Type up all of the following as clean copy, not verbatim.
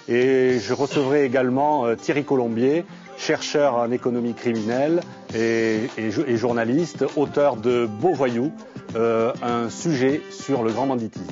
Et je recevrai également Thierry Colombier, chercheur en économie criminelle et journaliste, auteur de Beau Voyou, un sujet sur le grand banditisme.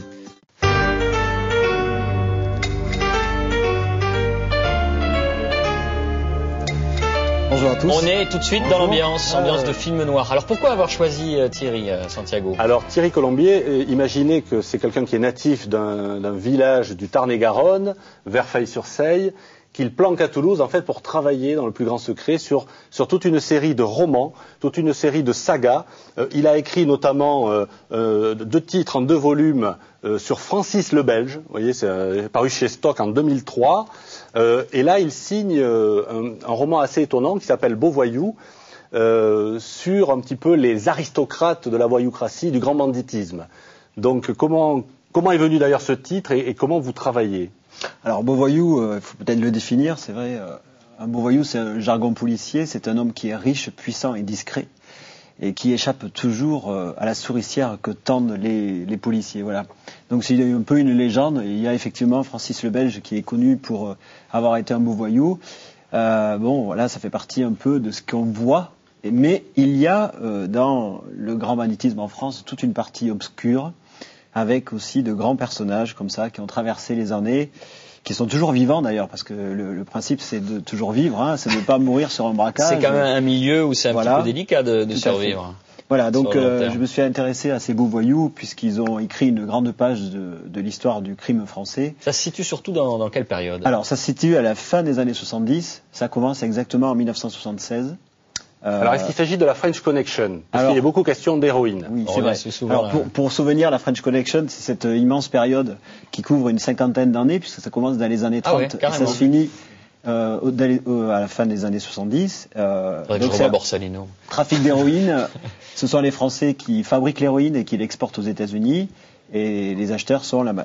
Bonjour à tous. On est tout de suite dans l'ambiance de film noir. Alors pourquoi avoir choisi Thierry Santiago? Alors Thierry Colombier, imaginez que c'est quelqu'un qui est natif d'un village du Tarn-et-Garonne, Verfeil-sur-Seille, qu'il planque à Toulouse en fait pour travailler dans le plus grand secret sur toute une série de romans, toute une série de sagas. Il a écrit notamment 2 titres en 2 volumes sur Francis le Belge. Vous voyez, c'est paru chez Stock en 2003. Et là, il signe un roman assez étonnant qui s'appelle Beau Voyou, sur un petit peu les aristocrates de la voyoucratie, du grand banditisme. Donc, comment est venu d'ailleurs ce titre et comment vous travaillez? Alors, beau voyou, il faut peut-être le définir, c'est vrai. Un beau voyou, c'est un jargon policier, c'est un homme qui est riche, puissant et discret, et qui échappe toujours à la souricière que tendent les policiers. Voilà. Donc c'est un peu une légende. Il y a effectivement Francis le Belge qui est connu pour avoir été un beau voyou. Bon, voilà, ça fait partie un peu de ce qu'on voit. Mais il y a dans le grand banditisme en France toute une partie obscure, avec aussi de grands personnages comme ça qui ont traversé les années, qui sont toujours vivants d'ailleurs, parce que le principe c'est de toujours vivre, hein, c'est de ne pas mourir sur un braquage. C'est quand même un milieu où c'est un petit peu délicat de survivre. Voilà, donc je me suis intéressé à ces beaux voyous puisqu'ils ont écrit une grande page de l'histoire du crime français. Ça se situe surtout dans quelle période? Alors ça se situe à la fin des années 70, ça commence exactement en 1976. Alors, est-ce qu'il s'agit de la French Connection? Parce qu'il y a beaucoup question d'héroïne. Oui, c'est vrai. Alors, pour souvenir, la French Connection, c'est cette immense période qui couvre une 50aine d'années, puisque ça commence dans les années 30 et ça se finit à la fin des années 70. Donc c'est Borsalino. Trafic d'héroïne, ce sont les Français qui fabriquent l'héroïne et qui l'exportent aux États-Unis, et les acheteurs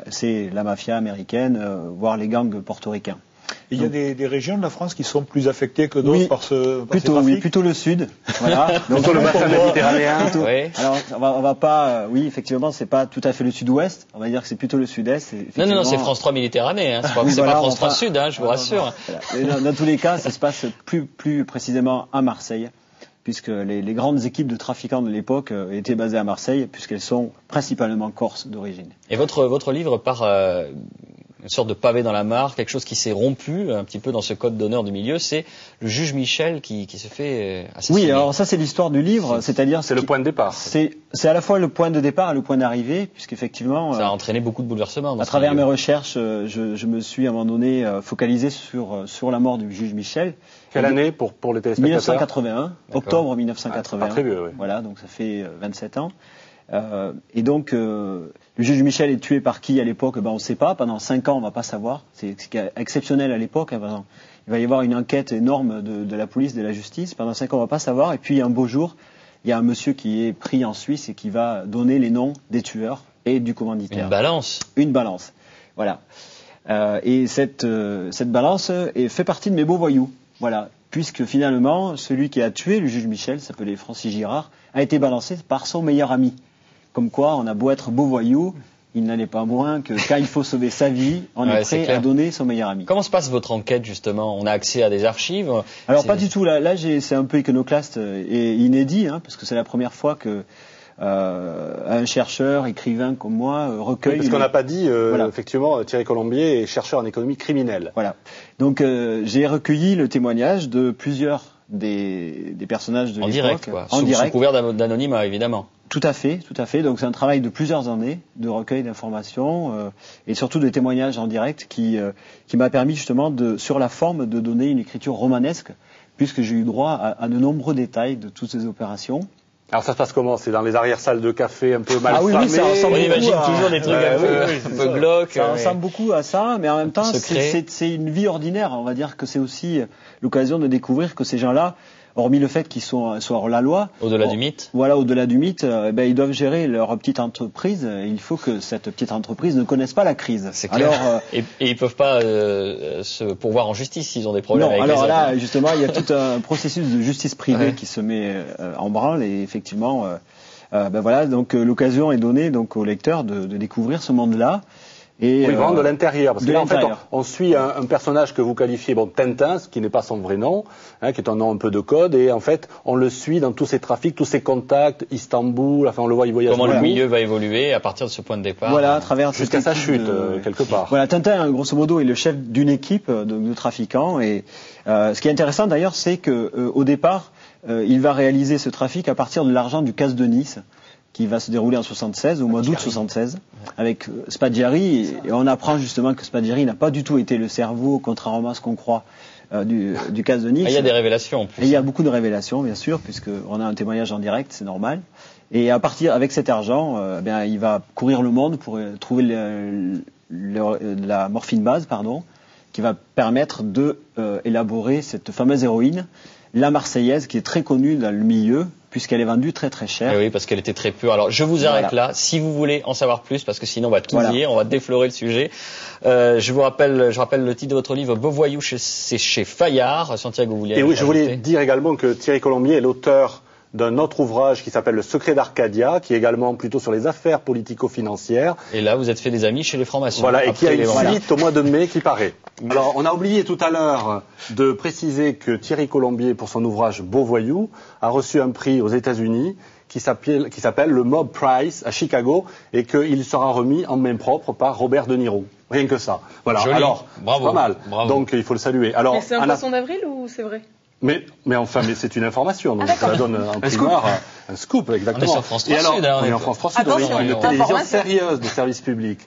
c'est la mafia américaine, voire les gangs portoricains. Il y a des régions de la France qui sont plus affectées que d'autres par ce plutôt, trafic. Oui, plutôt le sud. Voilà. Donc le bassin méditerranéen. Oui. Alors on va pas. Oui, effectivement, c'est pas tout à fait le sud-ouest. On va dire que c'est plutôt le sud-est. Non, c'est France 3 Méditerranée. Hein. C'est pas France 3 Sud, hein, je vous rassure. Voilà. Dans tous les cas, ça se passe plus précisément à Marseille, puisque les grandes équipes de trafiquants de l'époque étaient basées à Marseille, puisqu'elles sont principalement corses d'origine. Et votre livre part une sorte de pavé dans la mare, quelque chose qui s'est rompu un petit peu dans ce code d'honneur du milieu, c'est le juge Michel qui se fait assassiner. Oui, alors ça c'est l'histoire du livre, c'est-à-dire c'est le point de départ. C'est à la fois le point de départ et le point d'arrivée, puisqu'effectivement ça a entraîné beaucoup de bouleversements. À travers mes recherches, je me suis à un moment donné focalisé sur la mort du juge Michel. Quelle année pour les téléspectateurs? 1981, octobre 1981. Très vieux, oui. Voilà, donc ça fait 27 ans. Et donc, le juge Michel est tué par qui à l'époque? On ne sait pas. Pendant 5 ans, on ne va pas savoir. C'est exceptionnel à l'époque. Il va y avoir une enquête énorme de la police, de la justice. Pendant 5 ans, on ne va pas savoir. Et puis, un beau jour, il y a un monsieur qui est pris en Suisse et qui va donner les noms des tueurs et du commanditaire. Une balance. Une balance. Voilà. Et cette balance fait partie de mes beaux voyous. Voilà. Puisque finalement, celui qui a tué le juge Michel, s'appelait Francis Girard, a été balancé par son meilleur ami. Comme quoi, on a beau être beau voyou, il n'allait pas moins que quand il faut sauver sa vie, on est prêt à donner son meilleur ami. Comment se passe votre enquête justement? On a accès à des archives? Alors pas du tout. Là c'est un peu iconoclaste et inédit, hein, parce que c'est la première fois que un chercheur, écrivain comme moi recueille. Parce qu'on n'a pas dit, effectivement, Thierry Colombier est chercheur en économie criminelle. Voilà. Donc j'ai recueilli le témoignage de plusieurs des personnages de l'époque. En direct, quoi. Sous couvert d'anonymat, évidemment. Tout à fait. Donc c'est un travail de plusieurs années de recueil d'informations et surtout de témoignages en direct qui m'a permis justement sur la forme de donner une écriture romanesque, puisque j'ai eu droit à de nombreux détails de toutes ces opérations. Alors ça se passe comment? C'est dans les arrière-salles de café un peu mal famées? Oui, ça ressemble beaucoup. On imagine toujours des trucs un peu glauques. Ça ressemble beaucoup à ça, mais en même temps, c'est une vie ordinaire. On va dire que c'est aussi l'occasion de découvrir que ces gens-là, hormis le fait qu'ils soient hors la loi. Au-delà du mythe. Voilà, au-delà du mythe, ils doivent gérer leur petite entreprise. Il faut que cette petite entreprise ne connaisse pas la crise. C'est clair. Alors, et ils peuvent pas se pourvoir en justice s'ils ont des problèmes avec les autres. Non, alors là, justement, il y a tout un processus de justice privée qui se met en branle et effectivement, voilà, donc l'occasion est donnée donc au lecteur de découvrir ce monde-là. Et, oui, vraiment de l'intérieur. Parce que là, en fait, l'intérieur. on suit un personnage que vous qualifiez, bon, Tintin, ce qui n'est pas son vrai nom, qui est un nom un peu de code, et en fait, on le suit dans tous ses trafics, tous ses contacts, Istanbul, enfin, on le voit, il voyage. Comment le beaucoup. milieu va évoluer à partir de ce point de départ. Voilà, à travers Jusqu'à cette sa équipe chute, quelque part. Voilà, Tintin, grosso modo, est le chef d'une équipe de trafiquants. Et ce qui est intéressant d'ailleurs, c'est que au départ, il va réaliser ce trafic à partir de l'argent du casse de Nice, qui va se dérouler en 76, au mois d'août 76, avec Spaggiari. Et on apprend justement que Spaggiari n'a pas du tout été le cerveau, contrairement à ce qu'on croit, du casse de Nice. Il y a des révélations en plus. Et il y a beaucoup de révélations, bien sûr, puisqu'on a un témoignage en direct, c'est normal. Et à partir, avec cet argent, il va courir le monde pour trouver la morphine base, qui va permettre de élaborer cette fameuse héroïne, la Marseillaise, qui est très connue dans le milieu, puisqu'elle est vendue très très cher. Et oui, parce qu'elle était très pure. Alors, je vous arrête là. Si vous voulez en savoir plus, parce que sinon on va tout dire, on va déflorer le sujet. Je rappelle le titre de votre livre, Beau Voyou, c'est chez Fayard. Santiago, vous vouliez. Et oui, je voulais dire également que Thierry Colombier est l'auteur d'un autre ouvrage qui s'appelle Le secret d'Arcadia, qui est également plutôt sur les affaires politico-financières. Et là, vous êtes fait des amis chez les francs-maçons. Voilà, et qui a une suite au mois de mai qui paraît. Alors, on a oublié tout à l'heure de préciser que Thierry Colombier, pour son ouvrage Beau Voyou, a reçu un prix aux États-Unis qui s'appelle le Mob Prize à Chicago, et qu'il sera remis en main propre par Robert De Niro. Rien que ça. Voilà. Joli. Alors, bravo. pas mal. Bravo. Donc, il faut le saluer. Alors, mais c'est un poisson d'avril ou c'est vrai? Mais c'est une information, donc ça la donne en primeur, un scoop, exactement. On est sur France 3 Sud, on est en France 3 Sud, on est une télévision sérieuse de service public.